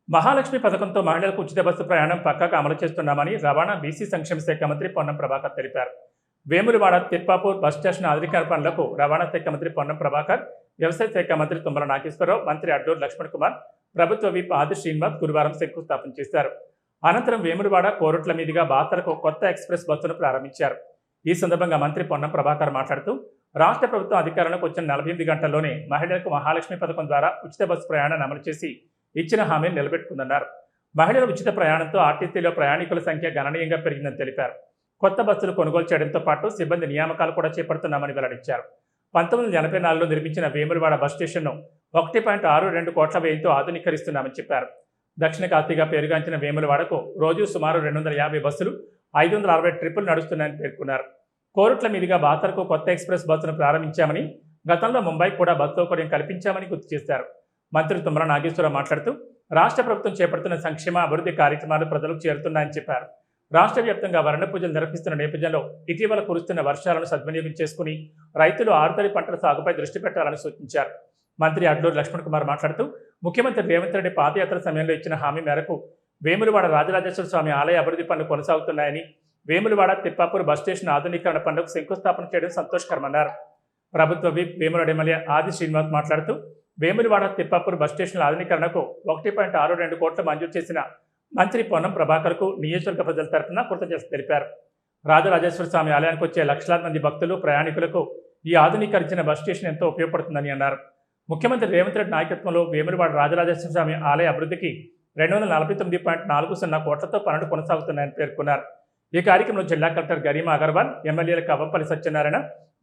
మహాలక్ష్మి పథకంతో మహిళలకు ఉచిత బస్సు ప్రయాణం పక్కాగా అమలు చేస్తున్నామని రవాణా బీసీ సంక్షేమ శాఖ మంత్రి పొన్నం ప్రభాకర్ తెలిపారు. వేములవాడ తిప్పాపూర్ బస్ స్టేషన్ ఆధునీకరణ పనులకు రవాణా శాఖ మంత్రి పొన్నం ప్రభాకర్, వ్యవసాయ శాఖ మంత్రి తుమ్మల నాగేశ్వరరావు, మంత్రి అడ్డూరు లక్ష్మణ్ కుమార్, ప్రభుత్వ విప్ ఆది శ్రీనివాస్ గురువారం శంకుస్థాపన చేశారు. అనంతరం వేములవాడ కోరుట్ల మీదుగా బాసరకు కొత్త ఎక్స్ప్రెస్ బస్సును ప్రారంభించారు. ఈ సందర్భంగా మంత్రి పొన్నం ప్రభాకర్ మాట్లాడుతూ, రాష్ట్ర ప్రభుత్వం అధికారంలోకి వచ్చిన 48 గంటల్లోనే మహిళలకు మహాలక్ష్మి పథకం ద్వారా ఉచిత బస్సు ప్రయాణాన్ని అమలు చేసి ఇచ్చిన హామీని నిలబెట్టుకుందన్నారు. మహిళల ఉచిత ప్రయాణంతో ఆర్టీసీలో ప్రయాణికుల సంఖ్య గణనీయంగా పెరిగిందని తెలిపారు. కొత్త బస్సులు కొనుగోలు చేయడంతో పాటు సిబ్బంది నియామకాలు కూడా చేపడుతున్నామని వెల్లడించారు. 1984లో నిర్మించిన వేములవాడ బస్ స్టేషన్ను 1.62 కోట్ల వ్యయంతో ఆధునీకరిస్తున్నామని చెప్పారు. దక్షిణ కాశీగా పేరుగాంచిన వేములవాడకు రోజు సుమారు 250 బస్సులు, 560 ట్రిప్పులు నడుస్తున్నాయని పేర్కొన్నారు. కోరుట్ల మీదుగా బాసరకు కొత్త ఎక్స్ప్రెస్ బస్సును ప్రారంభించామని, గతంలో ముంబై కూడా బస్ సౌకర్యం కల్పించామని గుర్తు చేశారు. మంత్రి తుమ్మల నాగేశ్వరరావు మాట్లాడుతూ, రాష్ట్ర ప్రభుత్వం చేపడుతున్న సంక్షేమ అభివృద్ధి కార్యక్రమాలు ప్రజలకు చేరుతున్నాయని చెప్పారు. రాష్ట్ర వ్యాప్తంగా వరుణ పూజలు నిర్వహిస్తున్న నేపథ్యంలో ఇటీవల కురుస్తున్న వర్షాలను సద్వినియోగం చేసుకుని రైతులు ఆరుతడి పంటల సాగుపై దృష్టి పెట్టాలని సూచించారు. మంత్రి అడ్లూరు లక్ష్మణ్ కుమార్ మాట్లాడుతూ, ముఖ్యమంత్రి రేవంత్ రెడ్డి పాదయాత్ర సమయంలో ఇచ్చిన హామీ మేరకు వేములవాడ రాజరాజేశ్వర స్వామి ఆలయ అభివృద్ధి పనులు కొనసాగుతున్నాయని, వేములవాడ తిప్పాపూర్ బస్ స్టేషన్ ఆధునీకరణ పనులకు శంకుస్థాపన చేయడం సంతోషకరమన్నారు. ప్రభుత్వ విప్ వేములవాడ ఎమ్మెల్యే ఆది శ్రీనివాస్ మాట్లాడుతూ, వేములవాడ తిప్పాపూర్ బస్ స్టేషన్ల ఆధునీకరణకు 1.62 కోట్లు మంజూరు చేసిన మంత్రి పొన్నం ప్రభాకర్కు నియోజకవర్గ ప్రజల తరఫున కృతజ్ఞతలు తెలిపారు. రాజరాజేశ్వర స్వామి ఆలయానికి వచ్చే లక్షలాది మంది భక్తులు, ప్రయాణికులకు ఈ ఆధునీకరించిన బస్ స్టేషన్ ఎంతో ఉపయోగపడుతుందని అన్నారు. ముఖ్యమంత్రి రేవంత్ రెడ్డి నాయకత్వంలో వేములవాడ రాజరాజేశ్వర స్వామి ఆలయ అభివృద్ధికి 249.40 కోట్లతో పనులు కొనసాగుతున్నాయని పేర్కొన్నారు. ఈ కార్యక్రమంలో జిల్లా కలెక్టర్ గరీమా అగర్వాల్, ఎమ్మెల్యేల Kavvampalli Satyanarayana,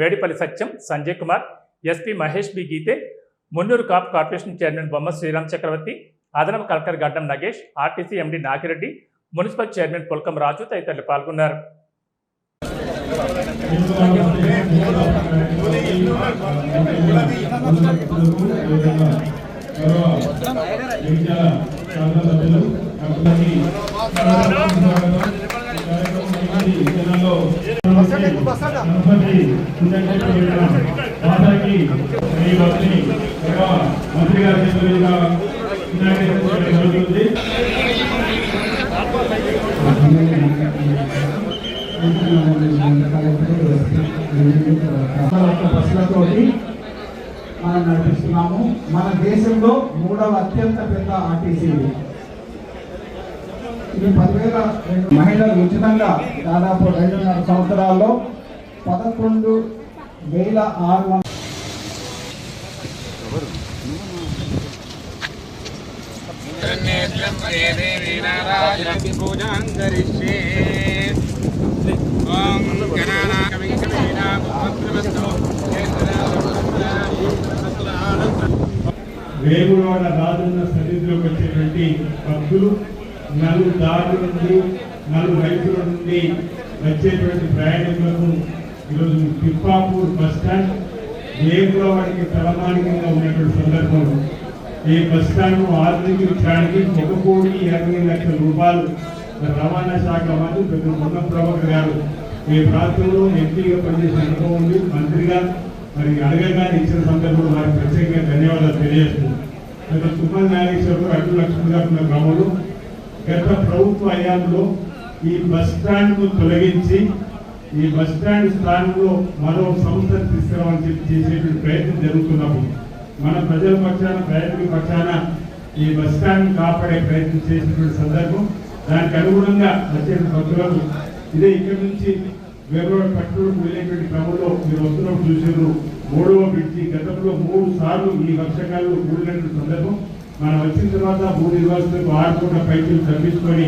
Medipalli Satyam, Sanjay Kumar, SP Mahesh B Geete, Munnuru Kapu corporation chairman Bomma Sriram Chakravarthi, అదనపు collector Gaddam Nagesh, RTC MD Nagireddy, municipal chairman Pulkam Raju తదితరులు పాల్గొన్నారు. బస్సులతోటి మనం నడిపిస్తున్నాము. మన దేశంలో 3వ అత్యంత పెద్ద ఆర్టీసీ. ఇది 10,000 మహిళలు ఉచితంగా దాదాపు 2.5 సంవత్సరాల్లో 11,600 వేములవాడ రాజన్న సన్నిధిలోకి వచ్చేటువంటి భక్తులు, నలుగు దారుల నుండి, నలుగు రైతుల నుండి వచ్చేటువంటి ప్రయాణికులకు ఈరోజు తిప్పాపూర్ బస్టాండ్ వేములవాడకి తలమానికంగా ఉన్నటువంటి సందర్భంలో ఈ బస్టాండ్ ఆధునీకరించడానికి 1,20,00,000 రూపాయలు రవాణా శాఖ మంత్రి పెద్ద పొన్నం ప్రభాకర్ గారు ఈ ప్రాంతంలో ఎంపీగా పనిచేసిన అనుభవం ఉంది. మంత్రిగా మరి అడగగానే ఇచ్చిన సందర్భంలో వారికి ప్రత్యేకంగా ధన్యవాదాలు తెలియజేస్తున్నాం. అయితే తుమ్మల నాగేశ్వరరావు, అడ్డు లక్ష్మణ్ గారు ఉన్న గ్రామంలో గత ప్రభుత్వ హయాంలో ఈ బస్ స్టాండ్ను తొలగించి ఈ బస్ స్టాండ్ స్థానంలో మరో సంస్థను తీసుకురావాలని చెప్పి చేసేటువంటి ప్రయత్నం జరుగుతున్నప్పుడు మన ప్రజల పక్షాన, ప్రయాణికుల పక్షాన ఈ బస్ స్టాండ్ కాపాడే ప్రయత్నం చేసినటువంటి సందర్భం. దానికి అనుగుణంగా వచ్చే భక్తులకు ఇదే ఇక్కడి నుంచి వేములవాడ పట్టణంలోకి వెళ్ళేటువంటి క్రమంలో మీరు వస్తున్నప్పుడు చూసారు 3వ బ్రిడ్జి గతంలో 3 సార్లు ఈ వర్షకాలంలో కూడినటువంటి సందర్భం. మనం వచ్చిన తర్వాత 3 నివాసులకు 6 కోట్ల పైసలు తప్పించుకొని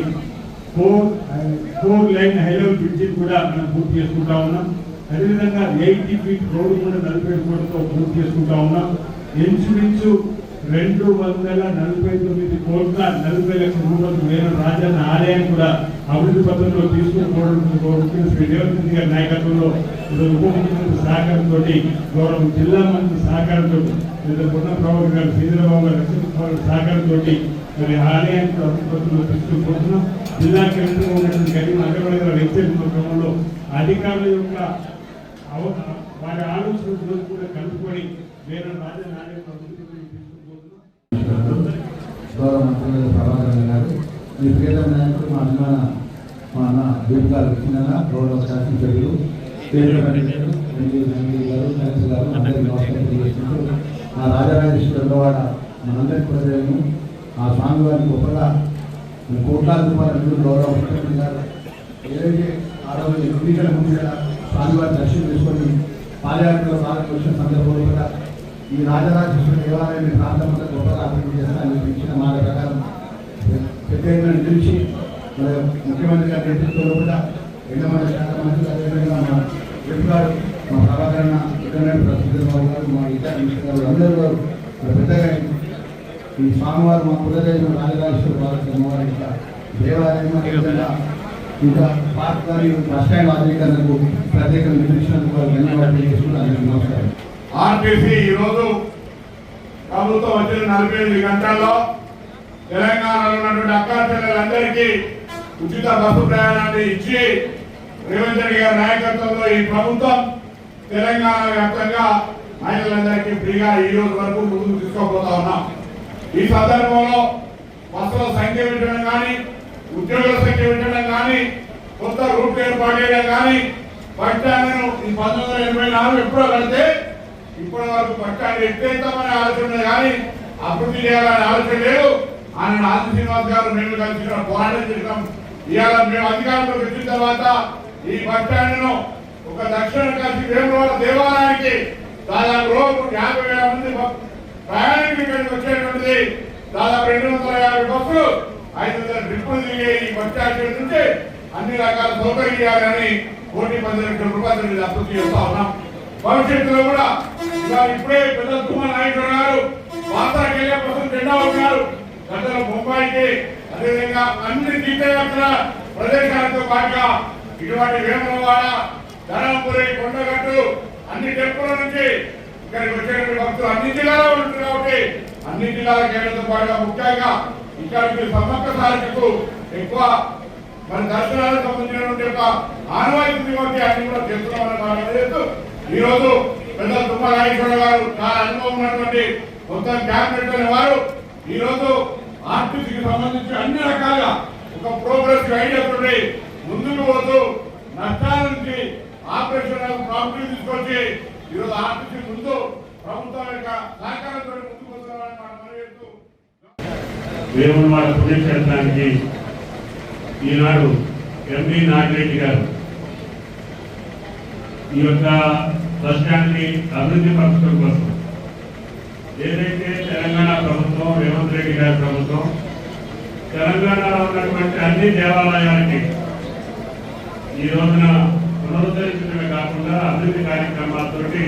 4 లైన్ హై లెవెల్ బ్రిడ్జిని కూడా మనం పూర్తి చేసుకుంటా ఉన్నాం. అదేవిధంగా 80 ఫీట్ రోడ్డు కూడా 47 కోట్లతో పూర్తి చేసుకుంటా ఉన్నాం. ఇంచుమించు 249 కోట్ల 40 లక్షల రూపాయలు వేల రాజన్న ఆలయాన్ని కూడా అభివృద్ధి పథకంలో తీసుకుని శ్రీ రేవంత్ రెడ్డి గారి నాయకత్వంలో ఉప ముఖ్యమంత్రి సహకారంతో, గౌరవ జిల్లా మంత్రి సహకారంతో, పొన్నం ప్రభాకర్ గారు, శ్రీధరబాబు గారు, లక్ష్మణ్ సహకారంతో మరి ఆలయాన్ని కూడా అభివృద్ధి పథకంలో తీసుకుపోతున్నాం. జిల్లా కేంద్రంగా ఉన్నటువంటి గరీబ్ అగర్వాల్ గారి వెబ్సైట్ క్రమంలో అధికారుల యొక్క వారి ఆలోచనలు కూడా కలుపుకొని వేరే రాజన్న ఆలయం గౌరవ మంత్రి ప్రభాకర్ గారు, మీ ప్రియతమ నాయకుడు మా అభిమాన మా అన్న దీపకాలు చిన్న గౌరవ శాసనసభ్యులు ఆ రాజరాజేశ్వర గౌడవాడ మనందరి ప్రజలను ఆ స్వామివారిని గొప్పగా కోట్లాది రూపాయల నిధులు గౌరవ ముఖ్యమంత్రి గారు ఏదైతే ఆ రోజు ఎన్నికల ముందు స్వామివారి దర్శనం చేసుకొని పాదయాత్రలో భాగంగా వచ్చిన సందర్భంలో కూడా ఈ రాజరాజేశ్వర దేవాలయాన్ని ప్రాంతంలో గొప్పగా అభివృద్ధి చేస్తానని ఇచ్చిన మాట ప్రకారం పెద్ద నిలిచి ముఖ్యమంత్రి గారి నేతృత్వంలో కూడా ఎండమండ శాఖ మంత్రి అదేవిధంగా మా ఎంపీ గారు మా ప్రభాకరణ ఎక్కడైనా ప్రసిద్ధబాబు గారు మా ఇతర మినిస్టర్ గారు అందరూ పెద్దగా ఈ స్వామివారు మా కులదైవం రాజరాజేశ్వర భారత అమ్మవారి దేవాలయం అదేవిధంగా ఇంకా పార్క్ గారి బస్ స్టాండ్ ఆధునీకరణకు ప్రత్యేకంగా నిర్మించినందుకు వారు ధన్యవాదాలు చేసుకుంటారు. నమస్కారం. ఆర్టీసీ ఈరోజు ప్రభుత్వం వచ్చిన 48 గంటల్లో తెలంగాణలో ఉన్నటువంటి అక్కా చెల్లెలందరికీ ఉచిత బస్సు ప్రయాణాన్ని ఇచ్చి రేవంత్ రెడ్డి గారి నాయకత్వంలో ఈ ప్రభుత్వం తెలంగాణ వ్యాప్తంగా మహిళలందరికీ ఫ్రీగా ఈ రోజు వరకు ముందుకు తీసుకోబోతా ఉన్నాం. ఈ సందర్భంలో బస్సుల సంఖ్య పెంచడం కానీ, ఉద్యోగుల సంఖ్య పెంచడం కానీ, కొత్త రూట్ ఏర్పాటు చేయడం కానీ, బస్ స్టాండ్ను ఈ 1984 ఎప్పుడో కడితే ఇప్పటి వరకు బస్ స్టాండ్ ఎత్తేస్తామనే ఆలోచన కానీ అభివృద్ధి చేయాలనే ఆలోచన లేదు. ఆయన ఆది శ్రీనివాస్ గారు మేము కలిసి పోరాటం చేసినాం. ఇవాళ మేము అధికారంలోకి వచ్చిన తర్వాత ఈ బస్ స్టాండ్ను ఒక దక్షిణ కాశీ వేములవాడ దేవాలయానికి దాదాపు రోజు 50,000 మంది ప్రయాణికులు ఇక్కడికి వచ్చేటువంటిది. దాదాపు 250 బస్సులు 500 ట్రిప్పులు తిరిగే ఈ బస్ స్టాండ్ నుంచి అన్ని రకాల సౌకర్యం ఇవ్వాలని 1,10,00,000 రూపాయలు అభివృద్ధి చేస్తా ఉన్నాం. భవిష్యత్తులో కూడా ఇప్పుడే పెద్ద తుమ్మల నాయకుడు గారు వార్తలకు వెళ్ళే బస్సులు జెండా ఉన్నారు. గతంలో ముంబైకి అదేవిధంగా అన్ని తీర్థయాత్ర ప్రదేశాలతో పాటుగా ఇటువంటి వేములవాడ, ధర్మపురి, కొండగట్టు అన్ని టెంపుల నుంచి ఇక్కడికి వచ్చేటువంటి భక్తులు అన్ని జిల్లాలో ఉంటుంది కాబట్టి అన్ని జిల్లాల కేంద్రంతో పాటుగా ముఖ్యంగా ఇక్కడికి సమ్మక్క సారథికు ఎక్కువ మన దర్శనాలకు సంబంధించినటువంటి యొక్క ఆనవాయితీ కాబట్టి అన్ని కూడా చేస్తున్నామని ఈ రోజు పెద్ద తుమ్మల నాగేశ్వర గారు చాలా అనుభవం ఉన్నటువంటి మొత్తం క్యాబినెట్ అనే వారు ఈ రోజు ఆర్టీసీకి సంబంధించి అన్ని రకాలుగా ఒక ప్రోగ్రెస్ ఐడియాతోటి ముందుకు పోతూ నష్టాల నుంచి ఆపరేషన్ ప్రాఫిట్ తీసుకొచ్చి ఈరోజు ఆర్టీసీ ముందు ప్రభుత్వం యొక్క సహకారంతో ముందుకు పోతున్నారని మనం మనవేస్తూ వేములవాడ పుణ్యక్షేత్రానికి ఈనాడు ఎంపీ నాగిరెడ్డి గారు ఈ యొక్క బస్ స్టాండ్ ని అభివృద్ధి పరచడం కోసం ఏదైతే తెలంగాణ ప్రభుత్వం రేవంత్ రెడ్డి గారి ప్రభుత్వం తెలంగాణలో ఉన్నటువంటి అన్ని దేవాలయాలకి ఈ రోజున పునరుద్ధరించడమే కాకుండా అభివృద్ధి కార్యక్రమాలతోటి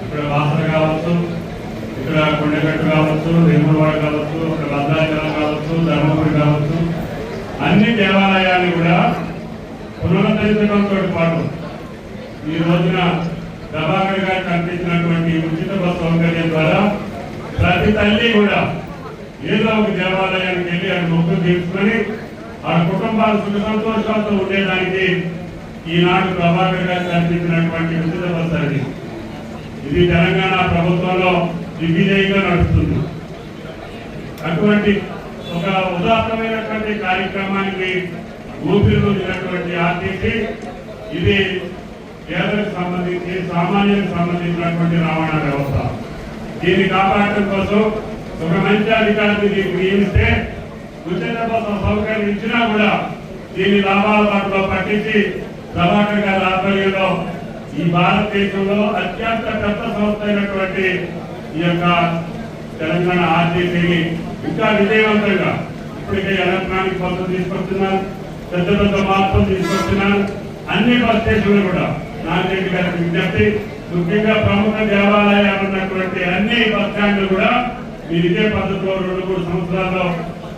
ఇక్కడ వాసన కావచ్చు, ఇక్కడ కొండగట్టు కావచ్చు, వేములవాడ కావచ్చు, ఇక్కడ భద్రాచలం కావచ్చు, ధర్మపురి కావచ్చు, అన్ని దేవాలయాన్ని కూడా పునరుద్ధరించడంతో పాటు ఈ రోజున ప్రభాకర్ గారు కల్పించినటువంటి ఉచిత బస్ సౌకర్యం ద్వారా ప్రతి తల్లి కూడా ఏదో ఒక దేవాలయానికి వెళ్ళి అక్కడ మొక్కులు తీసుకొని ఆ కుటుంబాలు సుఖ సంతోషాలతో ఉండేదానికి ఈనాడు ప్రభాకర్ గారు కల్పించినటువంటి ఉచిత బస్ సర్వీస్ ఇది తెలంగాణ ప్రభుత్వంలో దిగ్విజయంగా నడుస్తుంది. అటువంటి ఒక ఉదాత్తమైనటువంటి కార్యక్రమానికి ఊపిరినటువంటి ఆర్టీసీ ఇది పేదలకు సంబంధించి సామాన్యులకు సంబంధించినటువంటి రవాణా వ్యవస్థ. దీన్ని కాపాడటం కోసం ఒక మంచి అధికారిని దీనికి నియమిస్తే ఉచిత బస్సు సౌకర్యం ఇచ్చినా కూడా దీన్ని లాభాల బాటలో పట్టించి ప్రభాకర్ గారి ఆధ్వర్యంలో ఈ భారతదేశంలో అత్యంత పెద్ద సంస్థ అయినటువంటి ఈ యొక్క తెలంగాణ ఆర్టీసీని ఇంకా విజయవంతంగా ఇప్పటికే ఎలక్ట్రానిక్ బస్సులు తీసుకొస్తున్నారు, పెద్ద పెద్ద మార్పులు తీసుకొస్తున్నారు. అన్ని బస్ స్టేషన్లు కూడా నాగిరెడ్డి గారికి విజ్ఞప్తి, ముఖ్యంగా ప్రముఖ దేవాలయాలు ఉన్నటువంటి అన్ని బస్ స్టాండ్లు కూడా మీరు ఇదే పద్ధతిలో 2-3 సంవత్సరాల్లో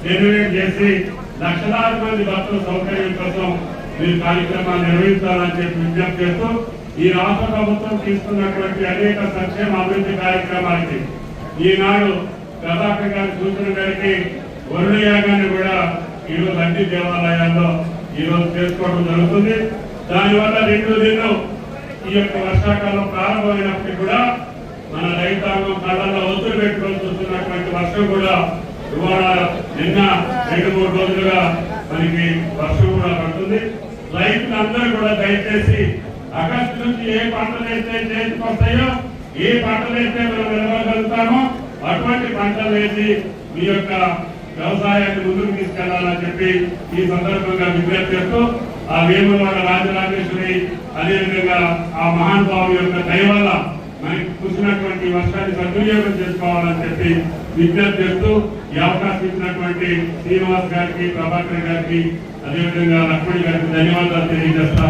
రెనోవేట్ చేసి లక్షలాది మంది భక్తుల సౌకర్యం కోసం మీరు కార్యక్రమాలు నిర్వహించాలని చెప్పి విజ్ఞప్తి చేస్తూ ఈ రాష్ట్ర ప్రభుత్వం తీసుకున్నటువంటి అనేక సంక్షేమ అభివృద్ధి కార్యక్రమాలకి ఈనాడు ప్రభాకర్ గారి సూచన మేరకి వరుణ యాగాన్ని కూడా ఈరోజు అన్ని దేవాలయాల్లో ఈరోజు చేసుకోవడం జరుగుతుంది. దానివల్ల 2 దినాలు ఈ యొక్క వర్షాకాలం ప్రారంభమైనప్పటికీ కూడా మన రైతాంగం కళ్ళల్లో ఒత్తులు పెట్టుకొని చూస్తున్నటువంటి వర్షం కూడా ఇవాళ నిన్న 2-3 రోజులుగా మనకి వర్షం కూడా పడుతుంది. రైతులందరూ కూడా దయచేసి ఆగస్టు నుంచి ఏ పంటలు వేస్తే చేతికి వస్తాయో, ఏ పంటలు వేస్తే మనం నిలవగలుగుతామో అటువంటి పంటలు వేసి మీ యొక్క వ్యవసాయాన్ని ముందుకు తీసుకెళ్లాలని చెప్పి ఈ సందర్భంగా విజ్ఞప్తి చేస్తూ ఆ వేములవాడ రాజరాజేశ్వరి అదేవిధంగా ఆ మహానుభావు యొక్క దయ వల్ల మనకి కురిసినటువంటి వర్షాన్ని సద్వినియోగం చేసుకోవాలని చెప్పి విజ్ఞప్తి చేస్తూ ఈ అవకాశం ఇచ్చినటువంటి శ్రీనివాస్ గారికి, ప్రభాకర్ గారికి, అదేవిధంగా లక్ష్మణ్ గారికి ధన్యవాదాలు తెలియజేస్తా.